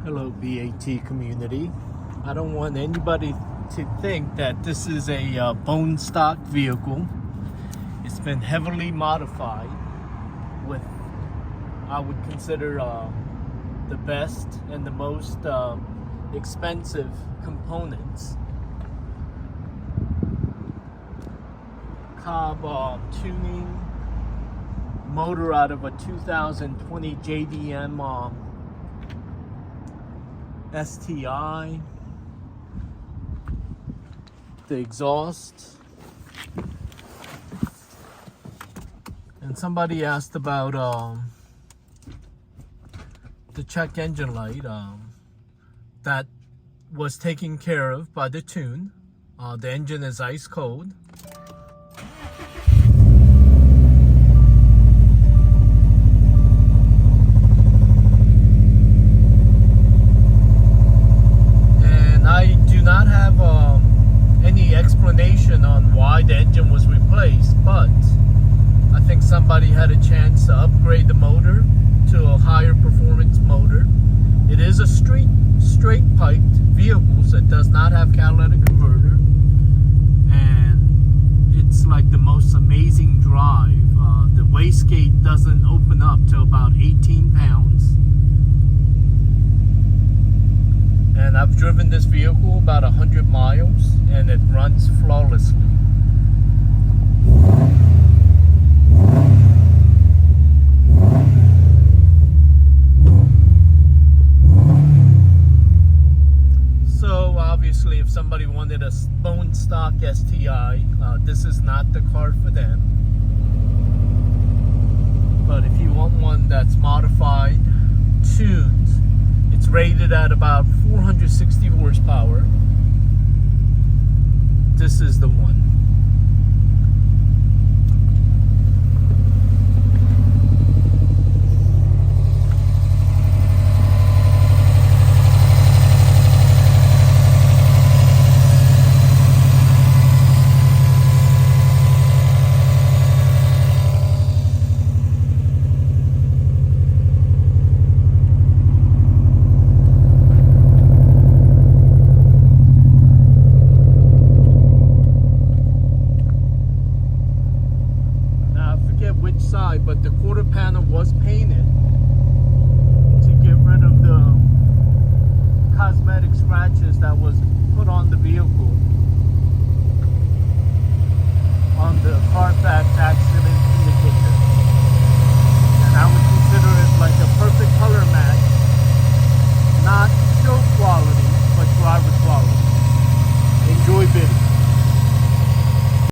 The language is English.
Hello, BAT community. I don't want anybody to think that this is a bone stock vehicle. It's been heavily modified with, I would consider, the best and the most expensive components. Cobb tuning, motor out of a 2020 JDM STI, the exhaust, and somebody asked about the check engine light. That was taken care of by the tune. The engine is ice cold. Explanation on why the engine was replaced, but I think somebody had a chance to upgrade the motor to a higher performance motor. It is a straight piped vehicle, so it does not have catalytic converter, and it's like the most amazing drive. The wastegate doesn't open up till about 18 pounds. And I've driven this vehicle about 100 miles and it runs flawlessly. So obviously if somebody wanted a bone stock STI, this is not the car for them. But if you want one that's modified, tuned, it's rated at about 460 horsepower. This is the one.